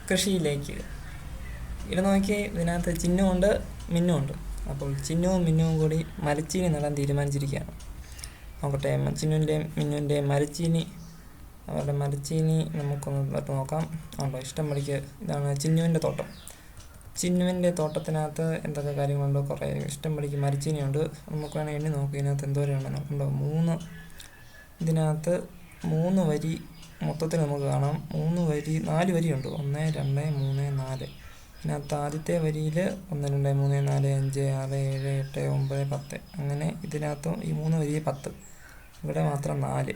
കൃഷിയിലേക്ക്. ഇവിടെ നോക്കി ഇതിനകത്ത് ചിഹ്നമുണ്ട്, മിന്നുമുണ്ട്. അപ്പോൾ ചിഹ്നവും മിന്നുവും കൂടി മരച്ചീനി നടാൻ തീരുമാനിച്ചിരിക്കുകയാണ്. നോക്കട്ടെ, ചിഹ്നുവിൻ്റെയും മിന്നുവിൻ്റെയും മരച്ചീനി, അവരുടെ മരച്ചീനി നമുക്കൊന്ന് നട്ട് നോക്കാം. ഉണ്ടോ? ഇഷ്ടം പഠിക്ക്. ഇതാണ് ചിഹ്നുവിൻ്റെ തോട്ടം. ചിഹ്നുവിൻ്റെ തോട്ടത്തിനകത്ത് എന്തൊക്കെ കാര്യങ്ങളുണ്ടോ? കുറേ ഇഷ്ടം പഠിക്ക് മരച്ചീനിയുണ്ട്. നമുക്ക് വേണമെങ്കിൽ എണ്ണി നോക്കാം ഇതിനകത്ത് എന്തോരമുണ്ടെന്ന്. ഉണ്ടോ? ഇതിനകത്ത് 3 വരി മൊത്തത്തിൽ നമുക്ക് കാണാം. 4 വരിയുണ്ട്. 1, 2, 3, 4. ഇതിനകത്ത് ആദ്യത്തെ വരിയിൽ 1, 2, 3, 4, 5, 6, 7, 8, 9, 10. അങ്ങനെ ഇതിനകത്തും ഈ 3 വരി 10. ഇവിടെ മാത്രം 4.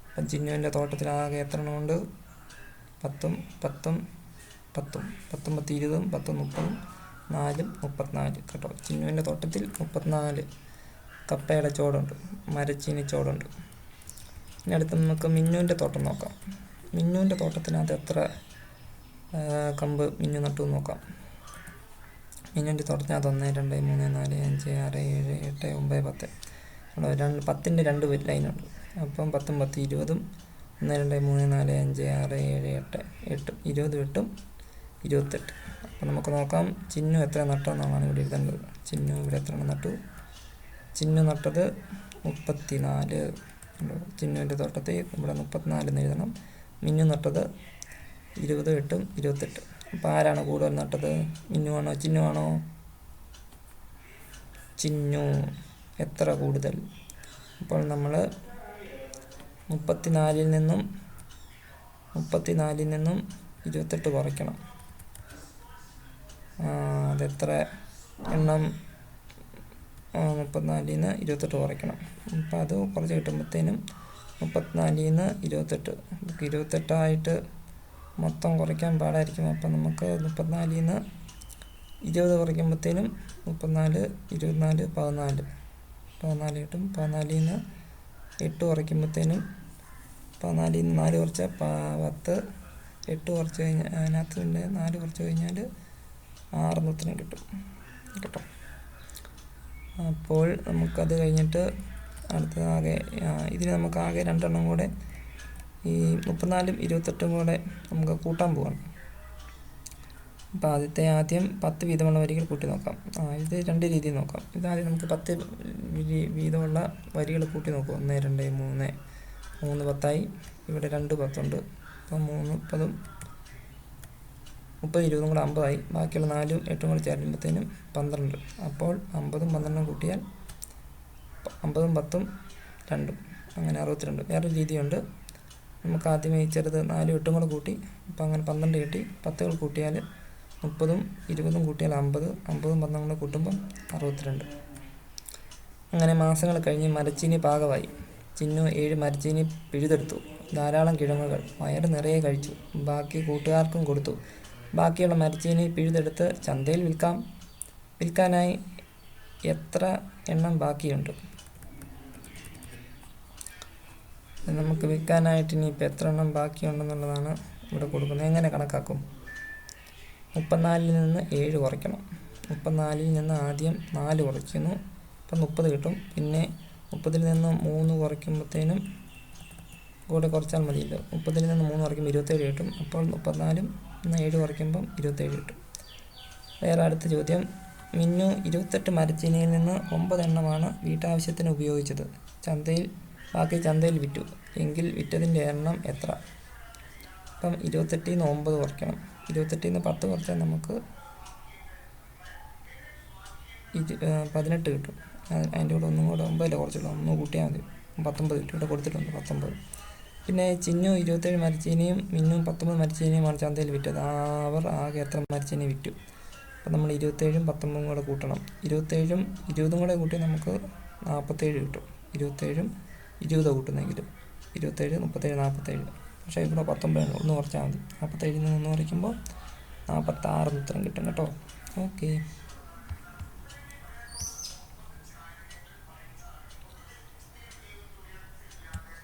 അപ്പം ചിഹ്നുവിൻ്റെ തോട്ടത്തിലാകെ എത്ര എണ്ണമുണ്ട്? 10, 10, 10, 10, 10, 20, 10, 30, 4, 34. കേട്ടോ, ചിഹ്നുവിൻ്റെ തോട്ടത്തിൽ 34 കപ്പയുടെ ചോടുണ്ട്, മരച്ചീനി ചോടുണ്ട്. ഇനി അടുത്ത് നമുക്ക് മിന്നുവിൻ്റെ തോട്ടം നോക്കാം. മിന്നുവിൻ്റെ തോട്ടത്തിനകത്ത് എത്ര കമ്പ് മിന്നു നട്ടു നോക്കാം. മിന്നുവിൻ്റെ തോട്ടത്തിനകത്ത് 1, 2, 3, 4, 5, 6, 7, 8, 9, 10. 10ൻ്റെ 2 ലൈനുണ്ട്. അപ്പം 10, 10, 20, 1, 2, 3, 4, 5, 6, 7, 8, 20, 28. അപ്പം നമുക്ക് നോക്കാം ചിഹ്നു എത്ര നട്ടെന്നാണ് ഇവിടെ എഴുതേണ്ടത്. ചിഹ്നു ഇവിടെ എത്ര നട്ടു? ചിഹ്നു നട്ടത് 34. ചിഹ്നുവിൻ്റെ തോട്ടത്തിൽ ഇവിടെ 34 എഴുതണം. മിന്നു നട്ടത് 20, 8, 28. അപ്പോൾ ആരാണ് കൂടുതൽ നട്ടത്? മിന്നുവാണോ ചിഹ്നുവാണോ? ചിഹ്നു. എത്ര കൂടുതൽ? അപ്പോൾ നമ്മൾ 34-ൽ നിന്നും 28 കുറയ്ക്കണം. അതെത്ര എണ്ണം? 34-ൽ നിന്ന് 28 കുറയ്ക്കണം. അപ്പോൾ അത് കുറച്ച് കിട്ടുമ്പോഴത്തേനും 34-ൽ നിന്ന് 28. നമുക്ക് 28 മൊത്തം കുറയ്ക്കാൻ പാടായിരിക്കും. അപ്പം നമുക്ക് 34-ൽ നിന്ന് 20 കുറയ്ക്കുമ്പോഴത്തേനും 34, 24, 14 കിട്ടും. 14-ൽ നിന്ന് 8 കുറയ്ക്കുമ്പോഴത്തേനും 14-ൽ നിന്ന് 4 കുറച്ചാൽ 10, 8 കുറച്ച് കഴിഞ്ഞാൽ അതിനകത്ത് പിന്നെ 4 കുറച്ച് കഴിഞ്ഞാൽ 6 കിട്ടും കേട്ടോ. അപ്പോൾ നമുക്കത് കഴിഞ്ഞിട്ട് അടുത്തതാകെ ഇതിന് നമുക്ക് ആകെ 2 എണ്ണം കൂടെ ഈ 34-ഉം 28-ഉം കൂടെ നമുക്ക് കൂട്ടാൻ പോവാണ്. അപ്പോൾ ആദ്യം 10 വീതമുള്ള വരികൾ കൂട്ടി നോക്കാം. ഇത് 2 രീതിയിൽ നോക്കാം. ഇതാദ്യം നമുക്ക് 10 വീതമുള്ള വരികൾ കൂട്ടി നോക്കും. 1, 2, 3, 3 10ആയി. ഇവിടെ 2 10ഉണ്ട്. അപ്പം 3 10, 30, 20 കൂടെ 50ആയി. ബാക്കിയുള്ള 4ഉം 8ഉം കൂടെ ചേരുമ്പോഴത്തേനും 12. അപ്പോൾ 50ഉം 12ഉം കൂട്ടിയാൽ 50ഉം 10ഉം 2, അങ്ങനെ 62. വേറൊരു രീതിയുണ്ട്. നമുക്ക് ആദ്യമേ ചെറുത് 4ഉം 8ഉം കൂടെ കൂട്ടി, അപ്പോൾ അങ്ങനെ 12 കിട്ടി. 10 കൂട്ടിയാൽ 30ഉം 20ഉം കൂട്ടിയാൽ 50, 50ഉം 12ഉം കൂടെ കൂട്ടുമ്പം 62. അങ്ങനെ മാസങ്ങൾ കഴിഞ്ഞ് മരച്ചീനി പാകമായി. ചിഹ്നു 7 മരച്ചീനി പിഴുതെടുത്തു. ധാരാളം കിഴങ്ങുകൾ വയറ് നിറയെ കഴിച്ചു. ബാക്കി കൂട്ടുകാർക്കും കൊടുത്തു. ബാക്കിയുള്ള മരച്ചീനി പിഴുതെടുത്ത് ചന്തയിൽ വിൽക്കാനായി എത്ര എണ്ണം ബാക്കിയുണ്ട്? നമുക്ക് വിൽക്കാനായിട്ട് ഇനിയിപ്പോൾ എത്ര എണ്ണം ബാക്കിയുണ്ടെന്നുള്ളതാണ് ഇവിടെ കൊടുക്കുന്നത്. എങ്ങനെ കണക്കാക്കും? 34-ൽ നിന്ന് 7 കുറയ്ക്കണം. 34-ൽ നിന്ന് ആദ്യം 4 കുറയ്ക്കുന്നു. അപ്പം 30 കിട്ടും. പിന്നെ 30-ൽ നിന്ന് 3 കുറയ്ക്കുമ്പോഴത്തേനും കൂടെ കുറച്ചാൽ മതിയല്ലോ. 30-ൽ നിന്ന് 3 കുറയ്ക്കുമ്പോൾ 27 കിട്ടും. അപ്പോൾ 34-ൽ നിന്ന് 7 കുറയ്ക്കുമ്പം 27 കിട്ടും. വേറെ അടുത്ത ചോദ്യം, മിന്നു 28 മരച്ചീനിയിൽ നിന്ന് 9 എണ്ണമാണ് വീട്ടാവശ്യത്തിന് ഉപയോഗിച്ചത്. ബാക്കി ചന്തയിൽ വിറ്റു. എങ്കിൽ വിറ്റതിൻ്റെ എണ്ണം എത്ര? അപ്പം 28-ൽ നിന്ന് 9 കുറയ്ക്കണം. 28-ൽ നിന്ന് 10 കുറച്ചാൽ നമുക്ക് 18 കിട്ടും. അതിൻ്റെ കൂടെ ഒന്നും കൂടെ 9 കുറച്ചുള്ളൂ. 1 കൂട്ടിയാൽ മതി. 19 കിട്ടും. ഇവിടെ കൊടുത്തിട്ടുണ്ട് 19. പിന്നെ ചിഹ്നു 27 മരച്ചീനിയും മിന്നും 19 മരച്ചീനിയുമാണ് ചന്തയിൽ വിറ്റത്. അവർ ആകെ എത്ര മരച്ചീനി വിറ്റു? അപ്പം നമ്മൾ 27ഉം 19ഉം കൂടെ കൂട്ടണം. 27ഉം 20ഉം കൂടെ കൂട്ടി നമുക്ക് 47 കിട്ടും. 27ഉം 20 കൂട്ടുന്നെങ്കിലും 27, 37, 47. പക്ഷേ ഇവിടെ 19 1 കുറച്ചാൽ മതി. 47-ൽ നിന്ന് 1 കുറയ്ക്കുമ്പോൾ 46 ഉത്തരം കിട്ടും കേട്ടോ. ഓക്കെ.